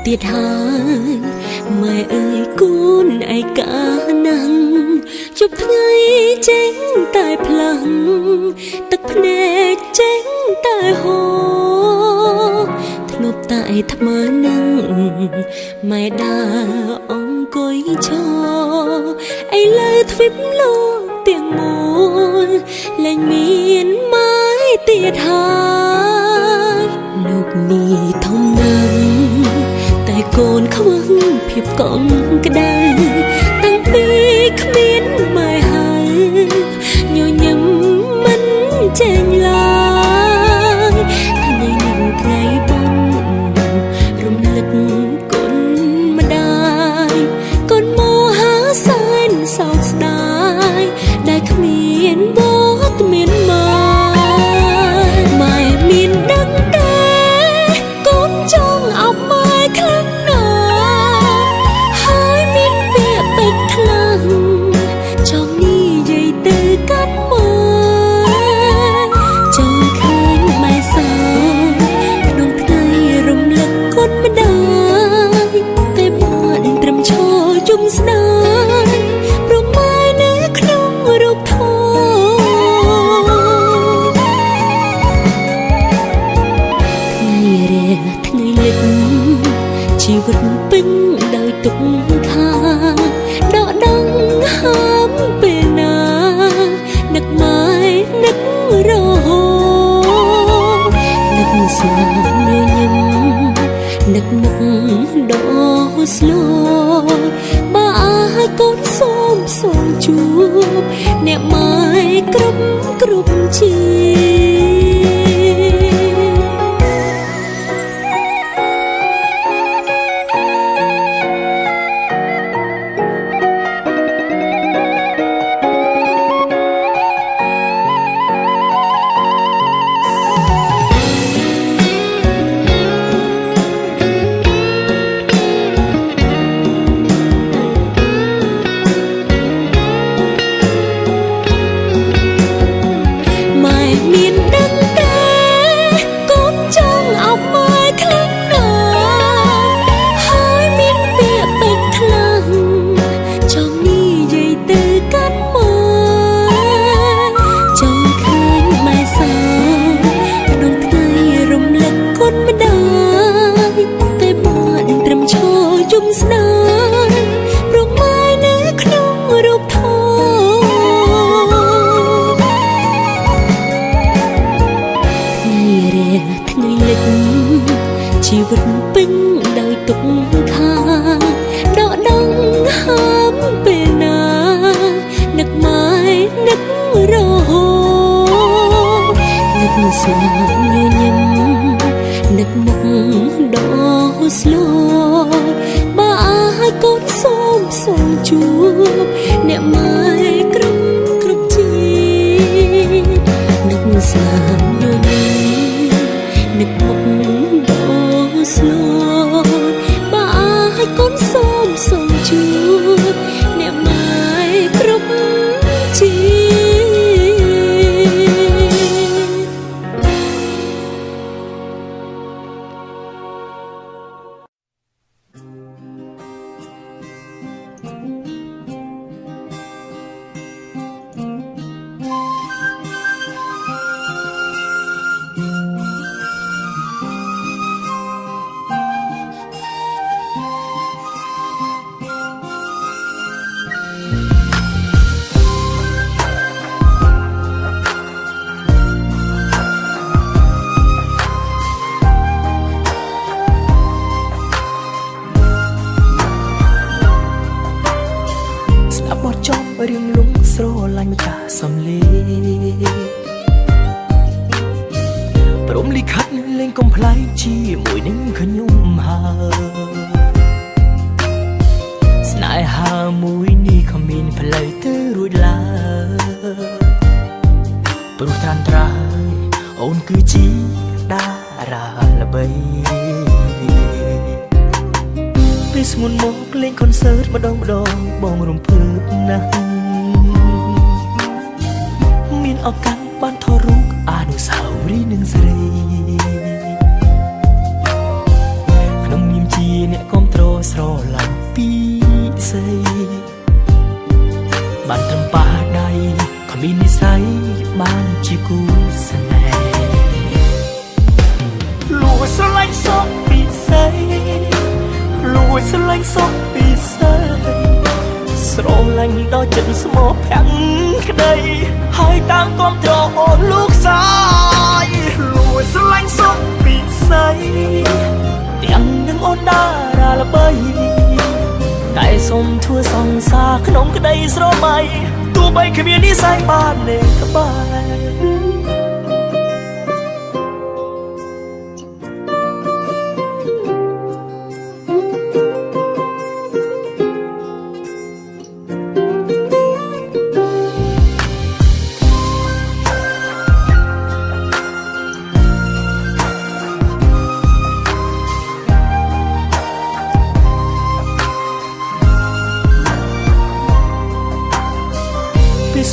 ទៀតហើយម៉ែអើយគូនឯកាណាំងជប់ថ្ងៃចេញតែផ្លាំងទឹកភ្នែកចេញតែហូរធ្លាប់តែថ្មើរនឹងម៉ែដើរអង្គុយឈរឥឡូវទ្វីបលោកទាំងមូលលែងមានម៉ែទៀតហើយលោកនេះធំណាស់តែកូនខ្វឹងភាពកង់ក្ដៅតាំងពីគ្មានម៉ែហើយញញឹមមិនចេញឡើយថ្ងៃនេះថ្ងៃបុណ្យរំលឹកគុណម្ដាយកូនមកហាសែនសោកស្ដាយដែលគ្មានបទមានម៉ែម៉ែមានដឹងទេកូនចង់អបម៉ែខ្លាំងណាស់ហើយមានពាក្យពេចន៍ខ្លាំងចង់និយាយទៅកាន់ម៉ែចង់ឃើញម៉ែសោក្នុងថ្ងៃរំលឹកគុណម្ដាយតែបានត្រឹមឈរយំស្ដាយព្រមម៉ែនៅក្នុងរូបធម៌ថ្ងៃរះថ្ងៃលិចជីវិតពេញដោយទុក្ខខាដកដង្ហើមពេលណានឹកម៉ែនឹករហូតនឹកស្នាមញញឹមនឹកមុខដ៏ស្លូតបើឲ្យកូនសូមជួបអ្នកម៉ែគ្រប់ជាតិមានដឹងទេកូនចង់អបម៉ែខ្លាំងណាស់ហើយមានពាក្យពេចន៍ខ្លាំងចង់និយាយទៅកាន់ម៉ែចង់ឃើញម៉ែសោក្នុងថ្ងៃរំលឹកគុណម្ដាយតែបានត្រឹមឈរយំស្ដាយព្រមម៉ែនៅក្នុងរូបធម៌ថ្ងៃលិចជីវិតពេញដោយទុក្ខខាដកដង្ហើមពេលណានឹកម៉ែនឹករហូតនឹកស្នាមញញឹមនឹកមុខដ៏ស្លូតបើឲ្យកូនសូមជួបអ្នកម៉ែគ្រប់ជាតិនឹកស្នាមញញឹមនឹកមុខដ៏ស្លូតបើឲ្យកូនសូមជួបអ្នកម៉ែគ្រប់ជាតិរៀងលងស្រឡាញ់ម្ចាស់សំលេព្រមលិខិតលេងកំ ប្លែកជាមួយនឹងខ្ញុំហើយស្នេហាមួយនេះគ្មានផ្លូវទៅរួចឡើយព្រោះត្រានត្រើយអូនគឺជាតារាល្បីពេលស្ងួនមកលេងកុនសឺតម្ដងបងរំភើបណាស់មានឱកាសបានថតរូបអនុស្សាវរីយ៍នឹងស្រីក្នុងនាម lùi xa lánh sốc vì sai sro lành đó chân små phẳng đây hai tang con trò lúc sai lùi xa lánh sốc vì sai tiếng đừng ôn đa ra là bay tại sông thua song xa khăn ông cái đây sro mày tu bay khi miền đi sai ba nề các bạn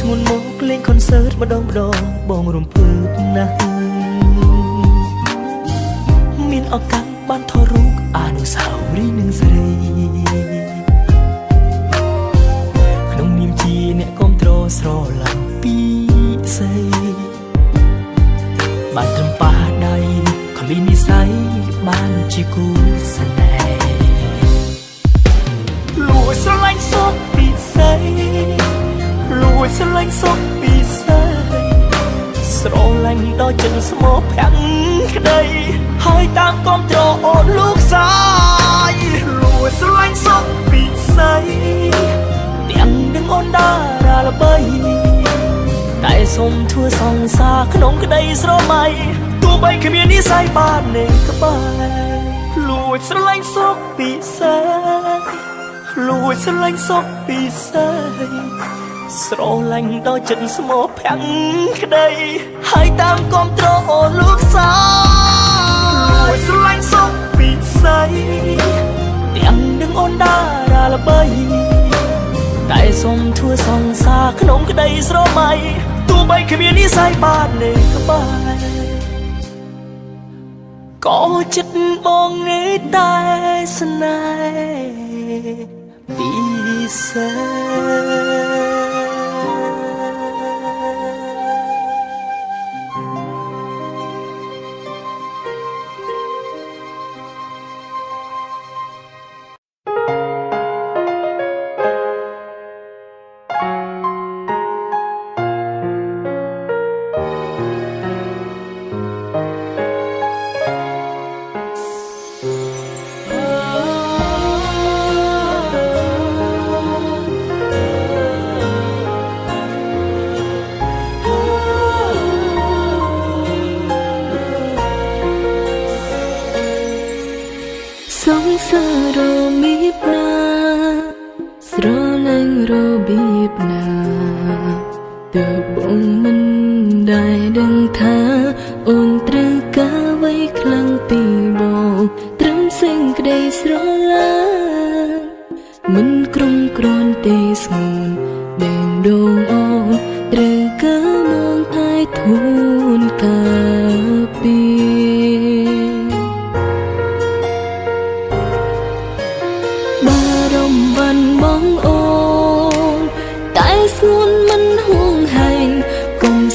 มุนมกเล่นคอนเสิร์ตมาดองบองรวมพืชนะมีนออกกันบ้านทอรุกอนุสาวรีย์หนึ่งสรีขนมนิมจีเนี่ยก้มโตรสโรลำปีใสบ้านทำป่าใดขมีนิสัยบ้านจิกูสแนลูสไลน์ซบปีใสlùi xa lánh sốc vì sai sro lành đó chân små phẳng đây hai tang con trò lúc sai lùi xa lánh sốc vì sai tiếng đừng ôn đa ra là bay tại sông thua song xa khăn ông cái đây sro mày tu bay khi miền đi sai ba nề các bạn lùi xa lánh sốc vì sai lùi xa lánh sốc vì sai sro lành đó chân små phẳng đây hai tang con trò lúc sai lùi xa lánh sốc vì say tiếng đừng ôn đa ra là bay tại sông thua song xa khăn ông cái đây sro mày tu bay khi miền đi sai ba nề các bạn có chất bong nế tai sân này vì say Sro mip na sro lanh ro bip na từ bụng mình đại đừng tha ôn trư cá với khlang tì bò trâm sinh cây sro la mình krum kron tê sồn đèn đồn on trư cá mong ai thôn cà pi bong ôn tại xuân mình hương hành cùng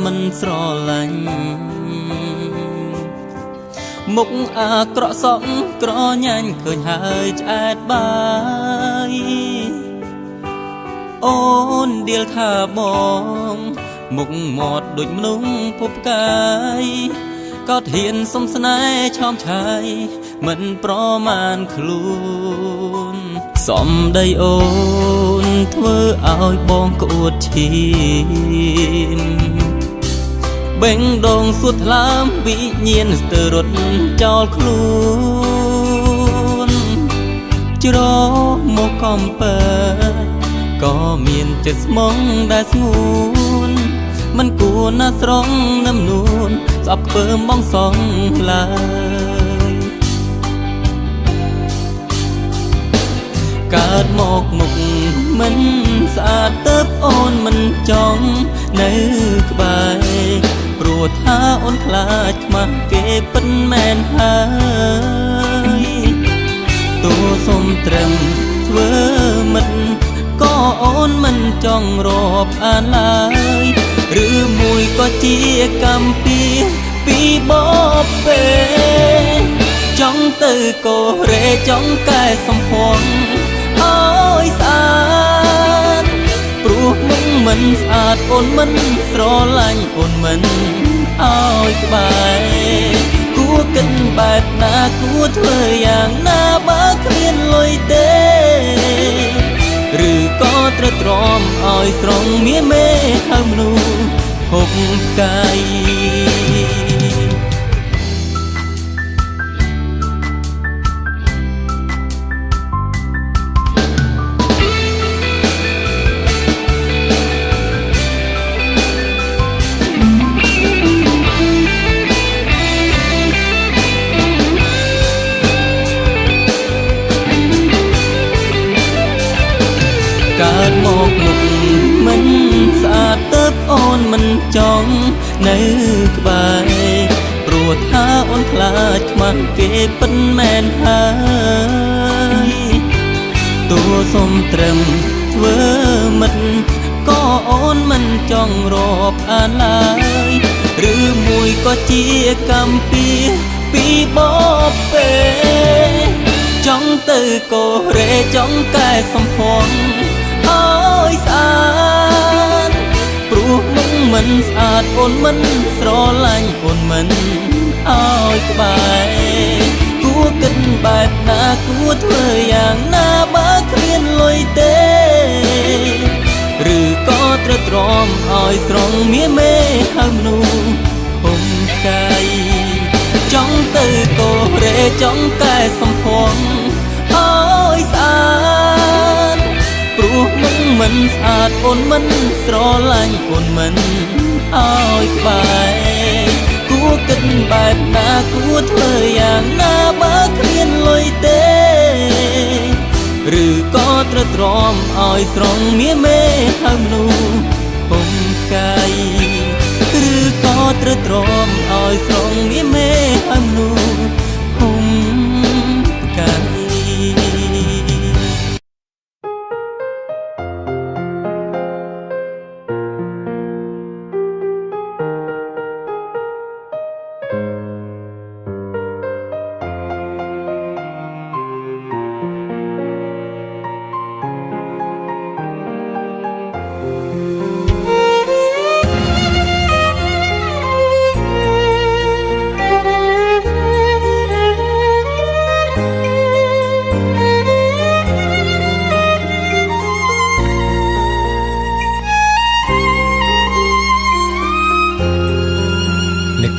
មិនស្រឡាញ់មុខអាក្រក់សក់ក្រញាញ់ឃើញហើយឆ្អែតបាយអូនដៀលថាបងមុខមាត់ដូចមនុស្សភពកាយក៏ហ៊ានសុំស្នេហ៍ឆោមឆាយមិនប្រមាណខ្លួនសំដីអូនធ្វើឲ្យបងក្អួតឈាមបេងដងសួតថ្លើមវិញ្ញាណស្ទើររត់ចោលខ្លួនជ្រោមកកំពើក៏មានចិត្តស្មងដែលស្ងួនមិនគួរណាស្រងនឹមនួនស្អប់ពើមបងសងឡើយកើតមកមុខមិនស្អាតទៅអូនមិនចង់នៅក្បែរព្រោះថាអូនខ្លាចខ្មាស់គេពិតមែនហើយទូសុំត្រឹមធ្វើមិត្តក៏អូនមិនចង់រាប់អានឡើយឬមួយក៏ជាកម្មពីពីបបពេចង់ទៅកូរ៉េចង់កែសំផស្សឲ្យស្អាតព្រោះមុខមិនស្អាតអូនមិនស្រឡាញ់អូនមិនឲ្យក្បែរគួរគិតបែបណាគួរធ្វើយ៉ាងណាបើគ្មានលុយទេឬក៏ត្រូវទ្រាំឲ្យស្រងមានមេហៅមនុស្សហូបកាយកើតមកមុខមិនស្អាតទៅអូនមិនចង់នៅក្បែរព្រោះថាអូនខ្លាចខ្មាស់គេពិតមែនហើយទូសុំត្រឹមធ្វើមិត្ត ក៏អូនមិនចង់រាប់អានឡើយឬមួយក៏ជាកម្មពៀពីបបពេចង់ទៅកូរ៉េចង់កែសម្ផស្សឲ្យស្អាតព្រោះមុខមិនស្អាតអូនមិនស្រឡាញ់អូនមិនឲ្យក្បែរគួរគិតបែបណាគួរធ្វើយ៉ាងណាបើគ្មានលុយទេឬក៏ត្រូវទ្រាំឲ្យស្រង់មាមេហៅមនុស្សហុំកាយចង់ទៅកូរ៉េចង់កែសម្ផស្សឲ្យស្អាតព្រោះមុខមិនស្អាតអូនមិនស្រឡាញ់អូនមិនឲ្យក្បែរគួរគិតបែបណាគួរធ្វើយ៉ាងណាបើគ្មានលុយទេឬក៏ត្រូវទ្រាំឲ្យស្រង់មាមេហៅមនុស្សហុំកាយឬក៏ត្រូវទ្រាំឲ្យស្រង់មាមេហៅមនុស្សហុំកាយ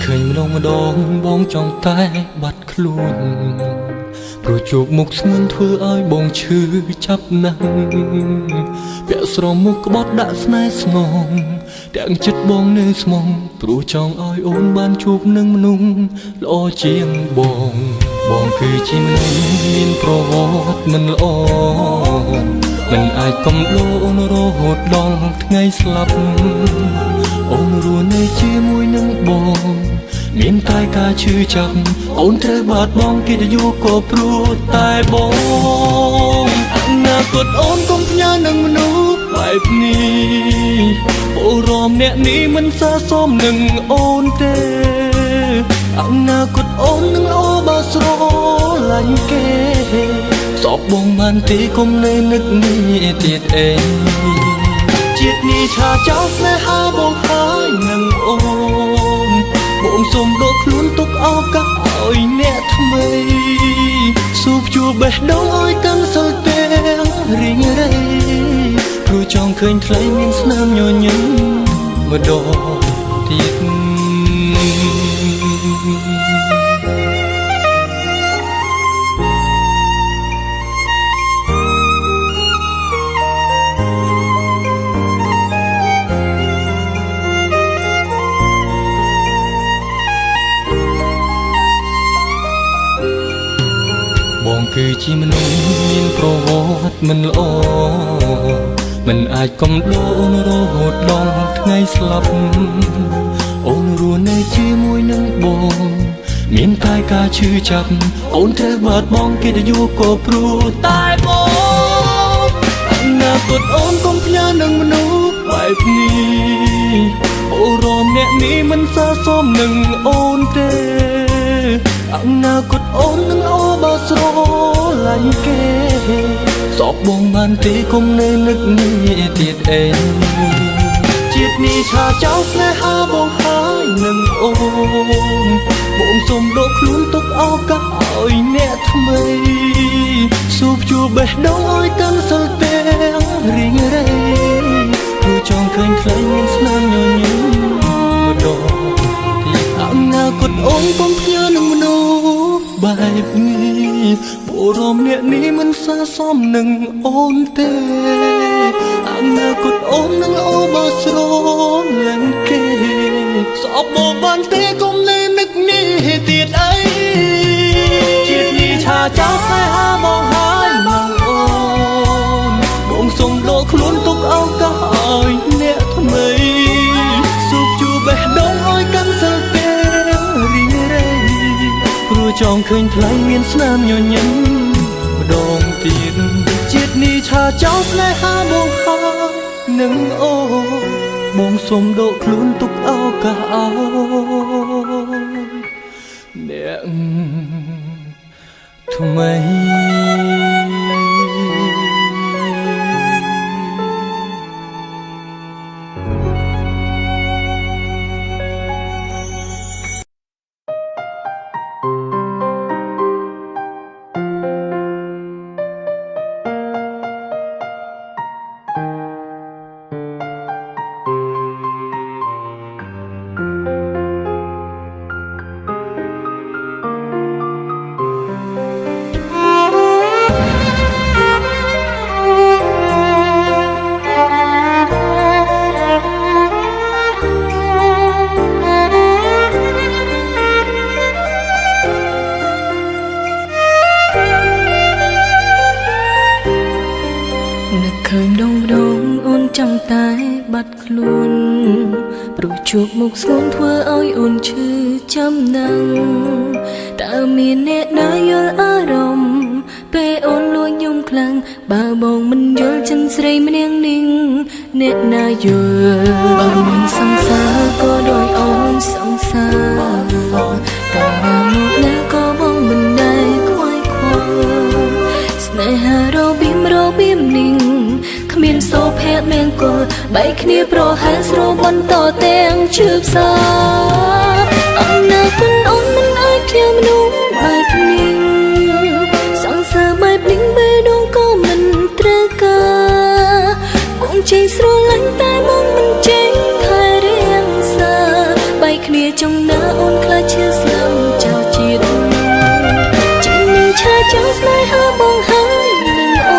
ឃើញម្ដងបងចង់តែបាត់ខ្លួនព្រោះជួបមុខស្ងួនធ្វើឲ្យបងឈឺចាប់ណាស់ពាក់ស្រមុខក្បត់ដាក់ស្នេហ៍ស្នងទាំងចិត្តបងនៅស្មងព្រោះចង់ឲ្យអូនបានជួបនឹងមនុស្សល្អជាងបងគឺជាមនុស្សមានប្រវត្តិមិនល្អមិនអាចកំដរអូនរហូតដល់ថ្ងៃស្លាប់អូនរស់នៅជាមួយនឹងបងមានតែការឈឺចាប់អូនត្រូវបាត់បង់កិត្តិយសក៏ព្រោះតែបងអនាគតអូនកុំផ្ញើនឹងមនុស្សបែបនេះអូរមអ្នកនេះមិនស័ក្តិសមនឹងអូនទេអនាគតអូននឹងល្អបើស្រឡាញ់គេសពបងបានទេគុំនៅនឹកនេះទៀតអេជាតិនេះឆាចោលស្នេហាបងហើយនឹងអូនបងសុំដកខ្លួនទុកឱកាសឲ្យអ្នកថ្មីស៊ូបជួបបេះដូងឲ្យកាន់សិលទាំងរីងរៃព្រោះចង់ឃើញថ្លៃមានស្នាមញញឹមម្ដងទៀតបងគឺជាមនុស្សមានប្រវត្តិមិនល្អមិនអាចកំដរអូនរហូតដល់ថ្ងៃស្លាប់អូនរស់នៅជាមួយនឹងបងមានតែការឈឺចាប់អូនត្រូវបាត់បង់កិត្តិយសក៏ព្រោះតែបងអនាគតអូនកុំផ្ញើនឹងមនុស្សបែបនេះអូរមអ្នកនេះមិនស័ក្តិសមនឹងអូនទេអនាគតអូននឹងល្អបើស្រឡាញ់គេសពបងបានទេគុំនៅនឹកនេះទៀតអេជាតិនេះឆាចោលស្នេហាបងហើយនឹងអូនបងសុំដកខ្លួនទុកឱកាសឲ្យអ្នកថ្មីស៊ូបជួបបេះដូងឲ្យកាន់សិលទាំងរីងរៃព្រោះចង់ឃើញថ្លៃមានស្នាមញញឹមម្ដងទៀតអនាគតអូនកុំផ្ញើនឹងមនុស្សបែបនេះបុរមអ្នកនេះមិនស័ក្តិសមនឹងអូនទេអនាគតអូននឹងល្អបើស្រឡាញ់គេស្អប់បងបានទេគុំនៅនឹកនេះទៀតអីជាតិនេះឆាចោលស្នេហាបងហើយនឹងអូនបងសុំដកខ្លួនទុកឱកាសឲ្យអ្នកថ្មីស៊ូបជួបបេះដូងឲ្យកាន់សិលទាំងរីងរៃព្រោះចង់ឃើញថ្លៃមានស្នាមញញឹមម្ដងទៀតជាតិនេះឆាចោលស្នេហាបងហើយ នឹងអូបងសុំដកខ្លួនទុកឱកាសឲ្យអ្នកថ្មី នឹកឃើញដងដងអូនចាំតែបាត់ខ្លួនព្រោះជួបមុខស្ងួនធ្វើឲ្យអូនឈឺចាំណាំងតើមានអ្នកណាយល់អារម្មណ៍ពេលអូនលួចយំខ្លាំងបើបងមិនយល់ចិនស្រីម្នាក់នេះអ្នកណាយល់បើមិនសង្សារក៏ដោយអូនសង្សារតើមកណាក៏បងមិនដែលខ្វាយខ្វល់ស្នេហារបៀមនេះគ្មានសូភ័ក្រមង្គលបែកគ្នាប្រហែលស្របន្តទាំងជឿផ្សាអំណាចមិនអូនមិនអាចជាមនុស្សបែបនេះសង្សារបែបនេះបេះដូងក៏មិនត្រូវការបងចេះស្រឡាញ់តែមកមិនចេះថែរាងសាបែកគ្នាចង់ណាអូនខ្លាចឈឺស្លាប់ចោលជាតិជានឹងឆាចោលស្នេហាបងហើយនឹងអូ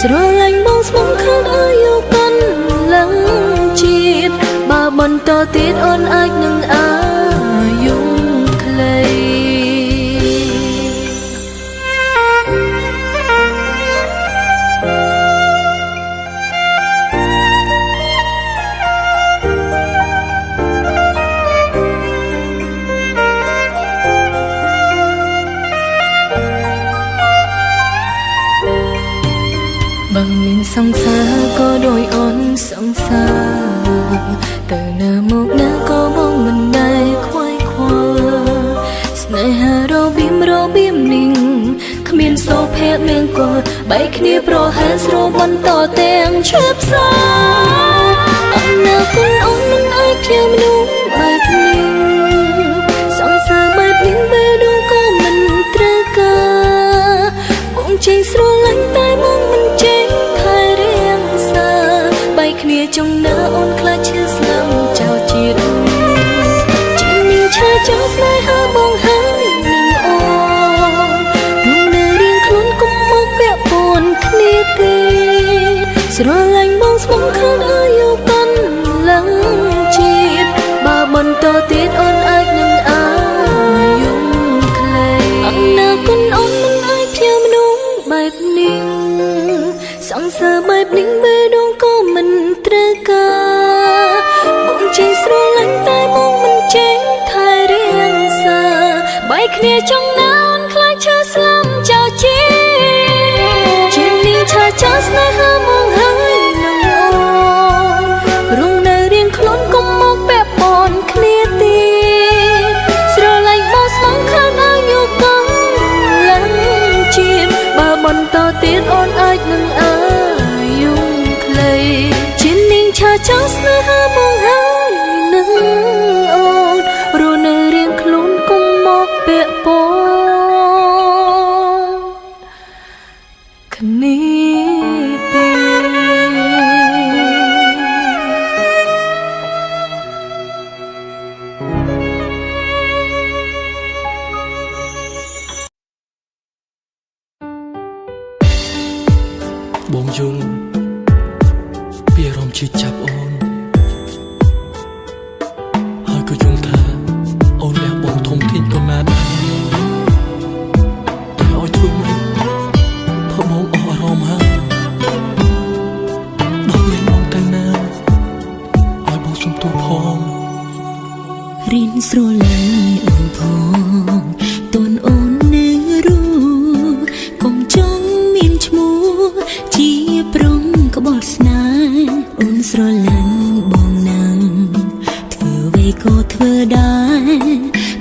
ស្រឡាញ់បងស្មុំខាងអាយុកាន់ឡើងជាតិបើបន្តទៀតអូនអាចនឹងអាយុខ្លីបើមានសង្សារក៏ដោយអូនសង្សារទៅណាមកណាក៏បងមិនដែលខ្វាយខ្វល់ស្នេហារបៀមនេះគ្មានសូភ័ក្រមង្គលបែកគ្នាប្រហែលស្របន្តទាំងឈឺផ្សាអំណាចគុណអូនមិនអាចជាមនុស្សបែបនេះសង្សារបែបនេះបេះដូងក៏មិនត្រូវការបងចេះស្រឡាញ់តែមកមិនចេះគ្នាចង់ណាអូនខ្លាចឈឺស្លាប់ចោលជាតិជានាងឆាចោលស្នេហាបងហើយនឹងអូនក្នុងនៅរៀងខ្លួនកុំមកពាក់ព័ន្ធគ្នាទេស្រឡាញ់បងស្មុំខាងអាយុកាន់ឡើងជាតិបើបន្តទៀតអូនអាចនឹងអាយុខ្លីអំណាចគុណអូនមិនអាចជាមនុស្សបែបនេះសង្សារបែបនេះបេះដូងក៏មិនត្រូវការបងចេះស្រឡាញ់តែមកមិនចេះថែរាងសាបែកគ្នាចង់ណាអូនខ្លាចឈឺស្លាប់ចោលជានាងឆាចោលស្នេហាមកហើយនឹងអូនរងនៅរៀងខ្លួនកុំមកពាក់ព័ន្ធគ្នាទេស្រឡាញ់បងស្មងខាងអាយុកាន់ឡើងជាតិបើបន្តទៀតអូនអាចនឹងអាយុខ្លីជានាងឆាចោលស្នេហាបងហើយនឹងអូនរស់នៅរៀងខ្លួនកុំមកពាក់ព័ន្ធគ្នាទេ បងយល់ពីអារម្មណ៍ឈឺចាប់អូនហើយក៏យល់ថាអូនលះបងធំធេងប៉ុណ្ណាដែរតែឲ្យធ្វើម៉េចព្រោះបងអស់អារម្មណ៍ហើយបងមានបងទៅណាឲ្យបងសុំទោសផងរៀនស្រឡាញ់អូនផងតូនអូននៅរូ បទស្នេហ៍អូនស្រឡាញ់បងណាំធ្វើអ្វីក៏ធ្វើដែរ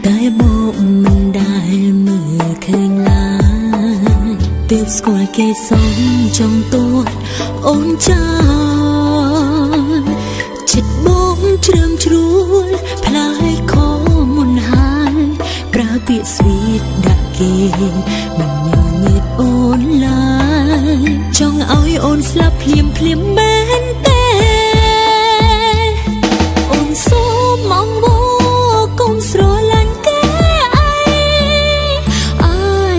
តែបងមិនដែលមើលឃើញឡើយទើបស្គាល់គេសំចង់ទួតអូនចាចិត្តបងជ្រើមជ្រួលផ្លាយខមុនហើយប្រើពាក្យស្វីតដាក់គេមិនញញឹតអូនឡើយចង់ឲ្យអូនស្លាប់ភ្លាមភ្លាមមែនទេអូនសូមមងវកុំស្រឡាញ់គេអីអា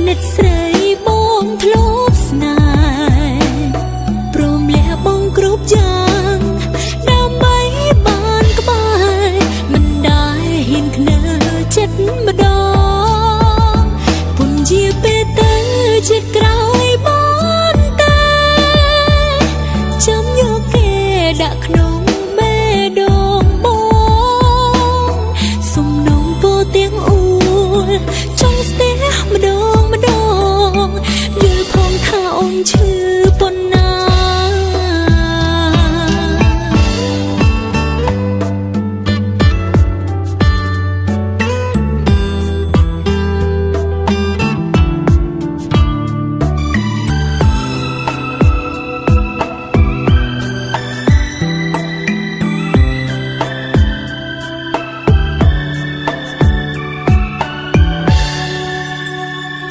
ណិតស្រីបងធ្លាប់ស្នេហ៍ព្រមលះបងគ្រប់យ៉ាងដើម្បីបានក្បែរមិនដែលហ៊ានខ្នើចិត្តម្ដងពុនជាពេលទៅជាក្រោយបានតែចាំយកគេដាក់ក្នុងបេះដូងបងសំណងពោទាំងអួលចង់ស្ទះម្ដងម្ដងយល់ផងថាអូនឈឺប៉ុណ្ណា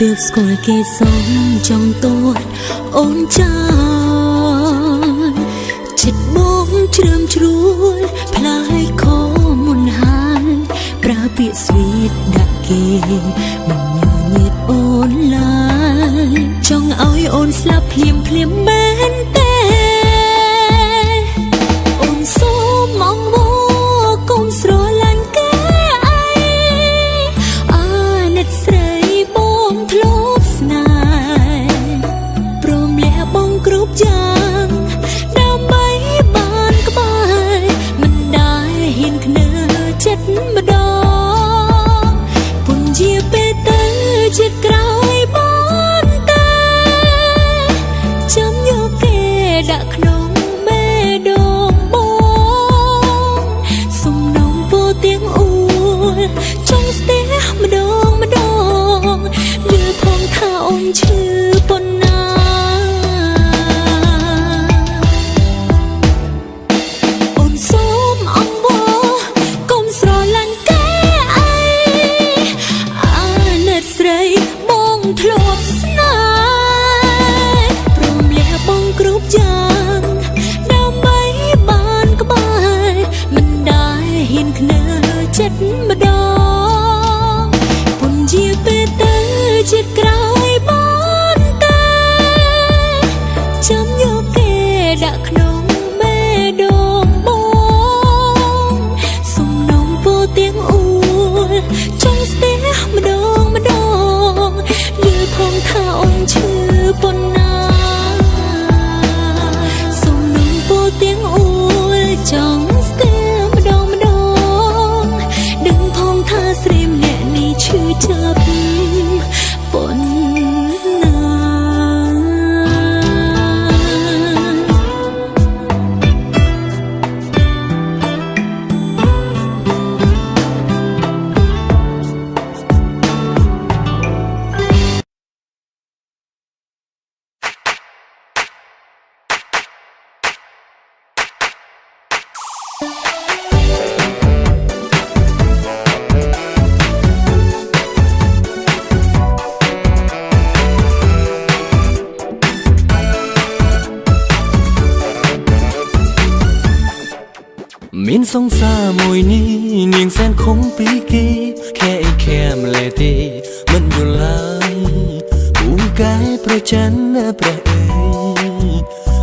ទើបស្គាល់គេសំចង់ទួតអូនចាចិត្តបងជ្រើមជ្រួលផ្លាយខមុនហើយប្រើពាក្យស្វីតដាក់គេមិនញញឹតអូនឡើយចង់ឲ្យអូនស្លាប់ភ្លាមភ្លាមមែនទេអូនសូមមងវកុំស្រឡាញ់គេអីអាណិតស្រីបងធ្លាប់ស្នេហ៍ព្រមលះបងគ្រប់យ៉ាងដើម្បីបានក្បែរមិនដែលហ៊ានខ្នើចិត្តម្ដងពុនជាពេលទៅជាក្រោយបានតែចាំយកគេដាក់ក្នុងបេះដូងបងសំណងពោទាំងអួលចង់ស្ទះម្ដងម្ដងយល់ផងថាអូនឈឺប៉ុណ្ណាអូនសូមអង្វរកុំស្រឡាញ់គេអីអាណិតស្រីបងធ្លាប់ស្នេហ៍ព្រមលះបងគ្រប់យ៉ាងដើម្បីបានក្បែរមិនដែលហ៊ានខ្នើចិត្តម្ដងពុនជាពេលទៅជាក្រោយបានតែចាំយកគេដាក់ក្នុងបេះដូងបងសំណងពោទាំងអួលចង់ស្ទះម្ដងម្ដងយល់ផងថាអូនឈឺប៉ុណ្ណាសំណងពោទាំងអួលចង់ស្ទះម្ដងម្ដងដឹងផងថាស្រីម្នាក់នេះឈឺចាប់ប៉ុណ្ណា មានសង្សារមួយនេះនាងសែនខំពីគេខែអីខែម្លេះទេមិនយល់ឡើយពូកែប្រច័នព្រះអើយ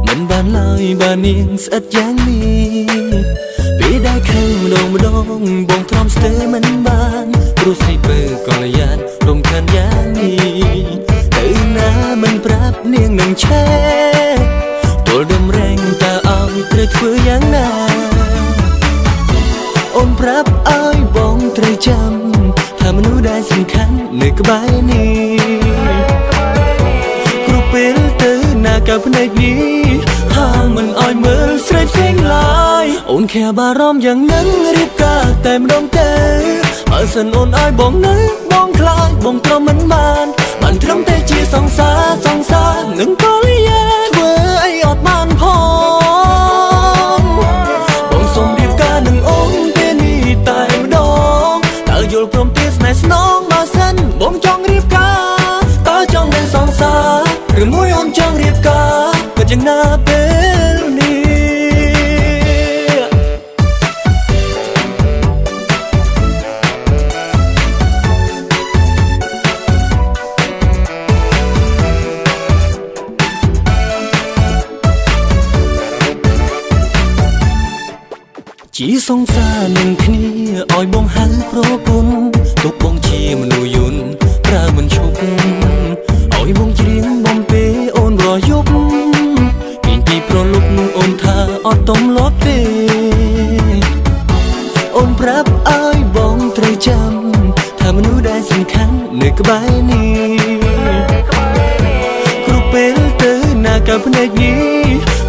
មិនបានឡើយបាននាងស្អិតយ៉ាងនេះពេលដែលខឹងម្ដងម្ដងបងទ្រាំស្ទើរមិនបានព្រោះស្អីបើកល្យានរំខានយ៉ាងនេះទៅណាមិនប្រាប់នាងនឹងឆែទល់ដុំរែងតើឲ្យត្រូវធ្វើយ៉ាងណាអូនប្រាប់ឲ្យបងត្រូវចាំថាមនុស្សដែលសំខាន់នៅក្បែរនេះគ្រប់ពេលទៅណាកៅភ្នែកនេះហើ ห้ามมันอ้อยมือเสร็จเสียงลายโอนแค่บารมอย่างนั้นรีบกาแต่มรองเตอาสันโอนอ้อยบ่งนั้นบ่งคลายบ่งตรมมันบานมันทำแต่จีสองสาหนึ่งก็เลยแย่เว้ยอดมันพอบ่งสมรีบกาหนึ่งองค์เตนี่ตายมาดองตาโยลพรมเตสแมสน้องมาเส้นบ่งจองรีบกาก็จองเป็นสองสาหรือมวยอมจองรีบกาก็จังน่าเป็นนี่จีสงสารหนึ่งคณีอ้อยบงหันโปรกุนตุกบงชีมนูยุนปรามันชุกอ้อยบงจีนบงเปโอนรอยุบกินจีโปรลุกนุ่งโอนทาอดต้มลบเตโอนปรับอ้อยบงตรีจำถ้ามนูได้สำคัญหนึ่งกบายนี้กรุเปลเตอหน้ากับเนกนี้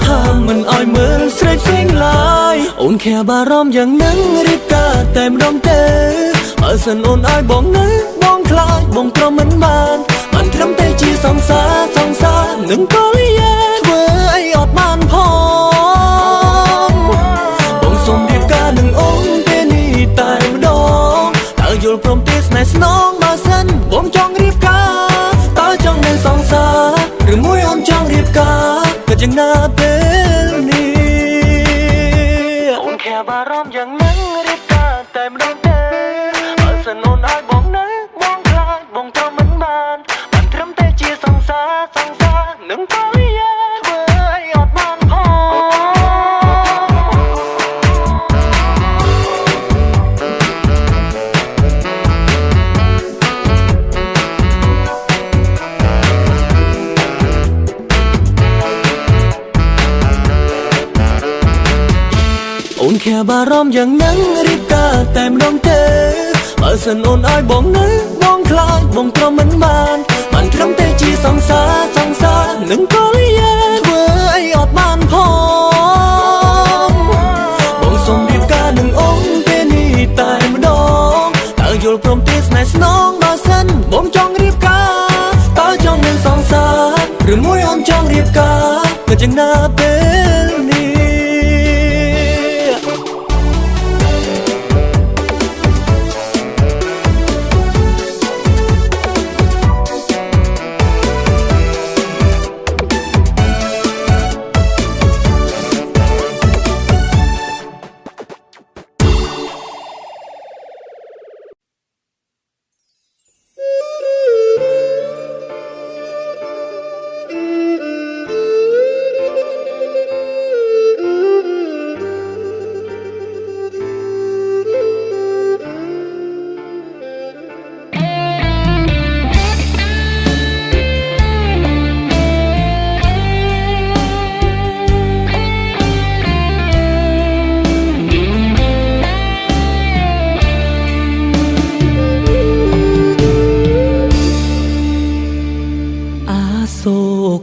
ห้ามมันอ้อยเหมือนเสร็จเสียงลายโอนแค่บารมอย่างนั้นรีบกาแต่มรองเตอาสันโอนอ้อยบ่งนั้นบ่งคลายบ่งตรมมันบานมันทำแต่จีสองสาหนึ่งก็เลยแย่เว้ยอดมันพอบ่งสมรีบกาหนึ่งองค์เตนี่ตายมาดองตาโยลพรมเตสแมสน้องมาเส้นบ่งจองรีบกาตาจองเป็นสองสาหรือมวยอมจองรีบกาก็จังน่าเป็นนี่โอนแค่บารมอย่างนั้นรีบกาแต่ไม่ต้องเตะอาสนนอ้อยบ่งนะบ่งคลายบ่งตรมมันบานมันทำแต่จีสองสาหนึ่งก็เลยแย่เว้ยอดมันพอโอนแค่บารมอย่างนั้นรีบกาแต่มรองเตอาสันโอนอ้อยบ่งนะบ่งคลายบ่งตรมมันบานมันทำแต่จีสองสาหนึ่งก็เลยแย่เว้ยอดมันพอบ่งสมรีบกาหนึ่งองค์เตนี่ตายมาดองตาโยลพรมเตสแมสน้องมาเส้นบ่งจองรีบกาตาจองเป็นสองสาหรือมวยอมจองรีบกาก็จังน่าเป็นนี่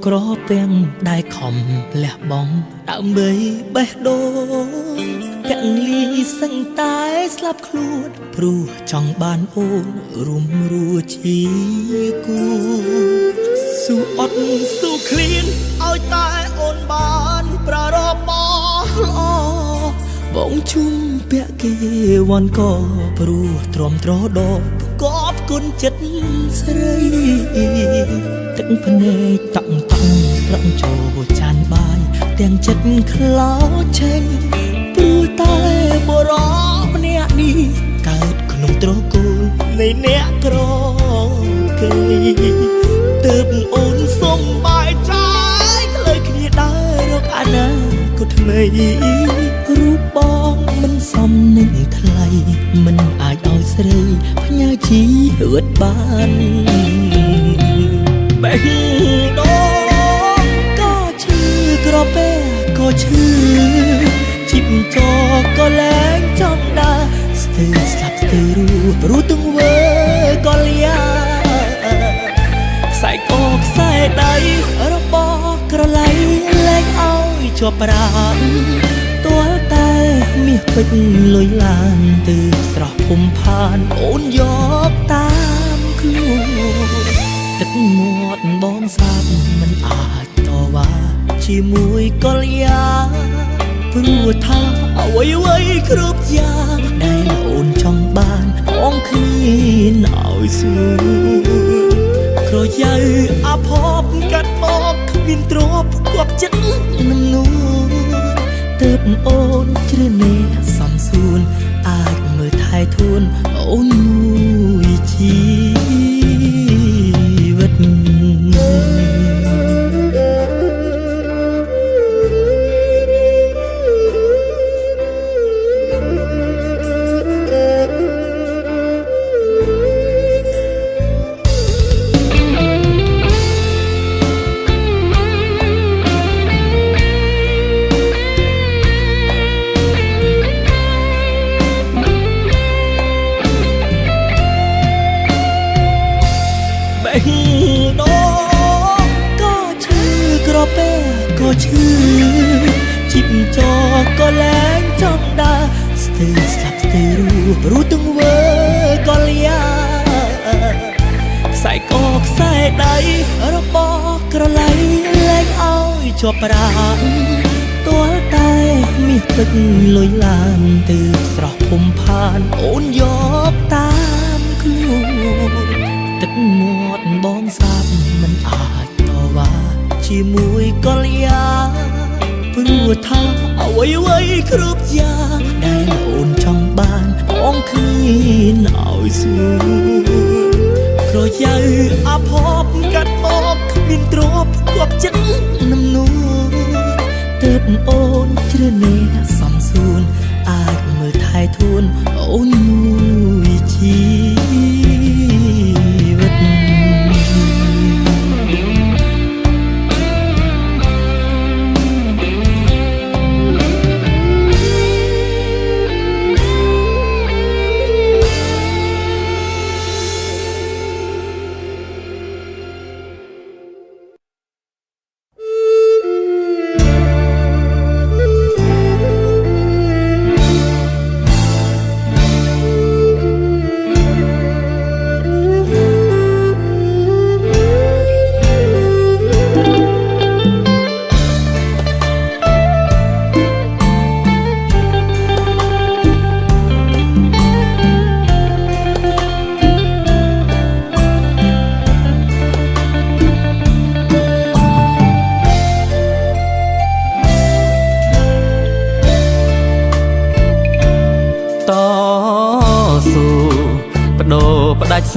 ក្រទាំងដែលខំលះបង់ដើម្បីបេះដូងទាំងលីសឹងតែស្លាប់ខ្លួនព្រោះចង់បានអូនរួមរស់ជាគូស៊ូអត់ស៊ូឃ្លានឲ្យតែអូនបានប្រារព្ធល្អបងជុំពាក់គេវ៉ាន់ក៏ព្រោះទ្រាំទ្រដោកបគុណចិត្តស្រីទឹកភ្នែកតក់ស្រង់ចូលចានបាយទាំងចិត្តខ្លោចចេញព្រោះតែបរោម្នាក់នេះកើតក្នុងត្រកូលនៃអ្នកក្រគេទើបអូនសុំបាយចាយក្លើយគ្នាដើររកអនាគតថ្មីរូបបងមិនសមនឹងថ្លៃមិនអាចឲ្យស្រីផ្ញើជីវិតបានបេះដូងក៏ឈឺក្រពែក៏ឈឺជីបចក៏លែងចង់ដើរស្ទើរស្លាប់ស្ទើររੂទង្វើក៏លៀខ្សែកខ្សែដៃរបស់ក្រឡៃលែងឲ្យច ជាប់ប្រាំទាល់តែមាសពេជ្រលុយឡានទើបស្រស់ភុំផានអូនយកតាមខ្លួនទឹកមាត់បងសាបមិនអាចតវ៉ាជាមួយកលយាព្រោះថាអ្វីៗគ្រប់យ៉ាងដែលអូនចង់បានបងគ្មានឲ្យស្រួលក្រយៅអភពកាត់មកគ្មានទ្រពគាត់ចិត្តនឹងនួនទើបអូនជ្រើនេះសំសួនអាចមើលថែធួនអូនមួយជីវិតក៏ឈឺជីបចក៏លែងចង់ដើរស្ទើរស្លាប់ស្ទើររੂទាំងវើក៏លៀខ្សែកខ្សែដៃរបស់ក្រឡៃលែងឲ្យជាប់ប្រាំទាល់តែមាសទឹកលុយឡានទើបស្រស់ភុំផានអូនយកតាមខ្លួនទឹកមាត់បងសាបមិនអាចតវ៉ាជាមួយកលយាព្រោះថាអ្វីៗគ្រប់យ៉ាងដែលអូនចង់បានបងគ្មានឲ្យស្រួលក្រយៅអភពកាត់មកគ្មានទ្រពគាត់ចិត្តនឹងនួនទើបអូនជ្រើនេះសំសួនអាចមើលថែធួនអូនមួយជីវិត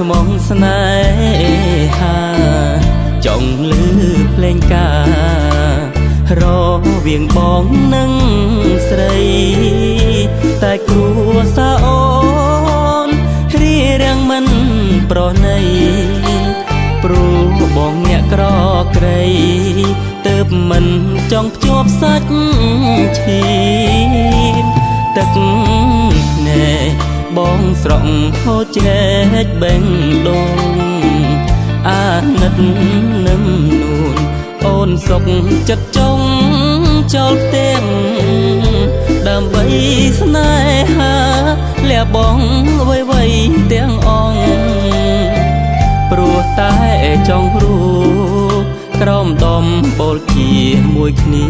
ស្មងស្នេហាចង់លឺភ្លេងការវាងបងនឹងស្រីតែគ្រួសារអូនរៀបរៀងមិនប្រណីព្រោះបងអ្នកក្រក្រៃទើបមិនចង់ភ្ជាប់សាច់ឈាមទឹកភ្នែកបងស្រក់ហូរជ្រែកបេងដូងអាណិតនឹមនួនអូនសុខចិត្តចង់ចូលផ្ទះដើម្បីស្នេហាលះបងអ្វីៗទាំងអង្គព្រោះតែចង់រួមក្រោមដំបូលជាមួយគ្នា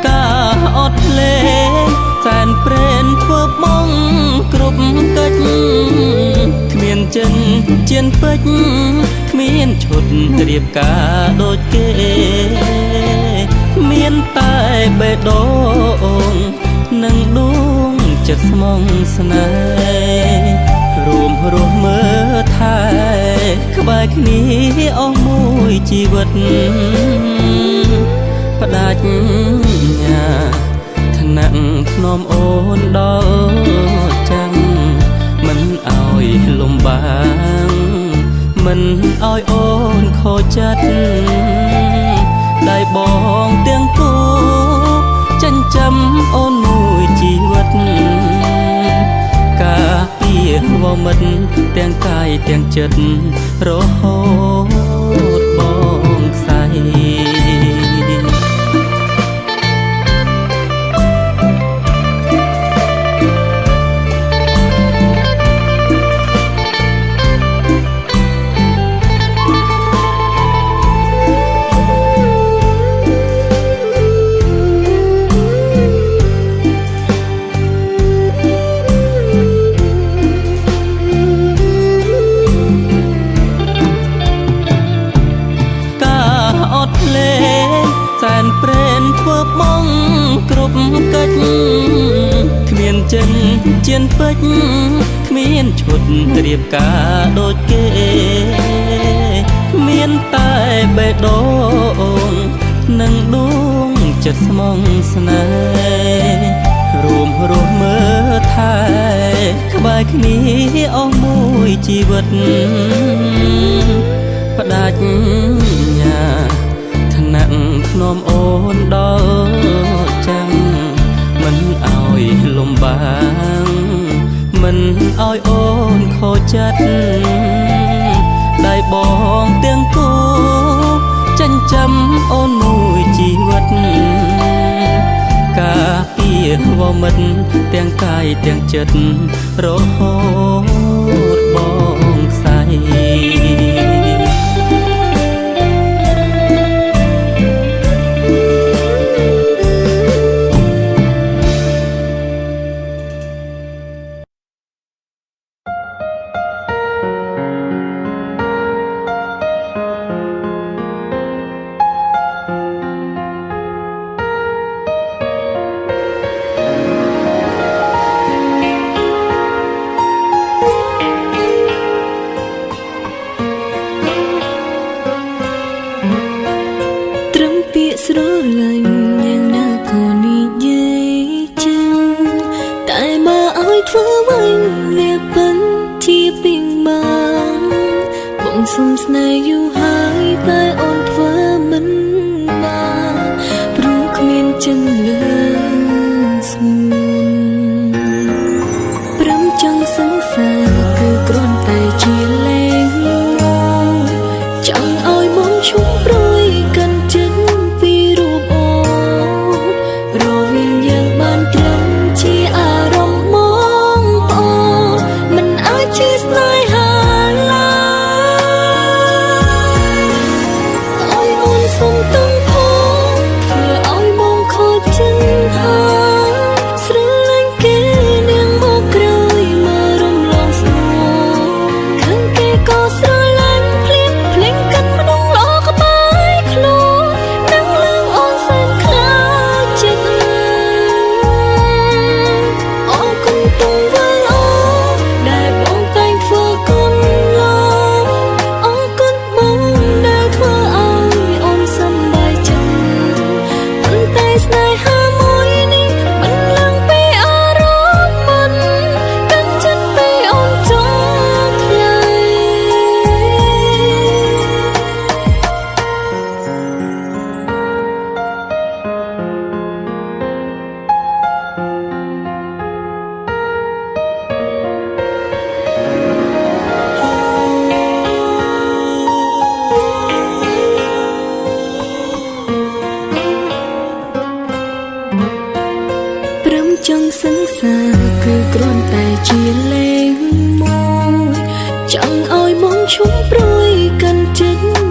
ការអត់លេងសែនព្រែនធ្វើបងគ្រប់កិច្ចគ្មានចិនជៀនពេជ្រគ្មានឈុតរៀបការដូចគេមានតែបេះដូងនិងដួងចិត្តស្មងស្នេហ៍រួមរស់មើលថែក្បែរគ្នាអស់មួយជីវិតផ្ដាច់ញាថ្នាក់ធ្នមអូនដល់ចាំមិនឲ្យលំបាកមិនឲ្យអូនខូចចិត្តដៃបងទាំងគូចិញ្ចឹមអូនមួយជីវិតការពារវមិត្តទាំងកាយទាំងចិត្តរហូតបងខ្សែ គ្រប់កិច្ចគ្មានចិនជៀនពេជ្រគ្មានឈុតរៀបការដូចគេមានតែបេះដូងនិងដួងចិត្តស្មងស្នេហ៍រួមរស់មើលថែក្បែរគ្នាអស់មួយជីវិតផ្ដាច់ញាថ្នាក់ធ្នមអូនដល់ចាំមិនឲ្យលំបាកមិនឲ្យអូនខូចចិត្តដៃបងទាំងគូចិញ្ចឹមអូនមួយជីវិតការពារវមិត្តទាំងកាយទាំងចិត្តរហូតបងខ្សែស្រឡាញ់យ៉ាងណាក៏និយាយចឹងតែមកឲ្យធ្វើវិញវាពិនជាពីងបានបងសុំស្នេហ៍យូរហើយតែអូនធ្វើមិនបានព្រោះគ្មានចិនលើស្ងួនព្រមចង់សង្សារគឺគ្រាន់តែជាលេងចង់ឲ្យមកឈុំព្រួយកាន់ចិត្តចង់សង្សារគឺគ្រាន់តែជាលេងមួយចង់ឲ្យមកឈុំព្រួយកាន់ចិត្ត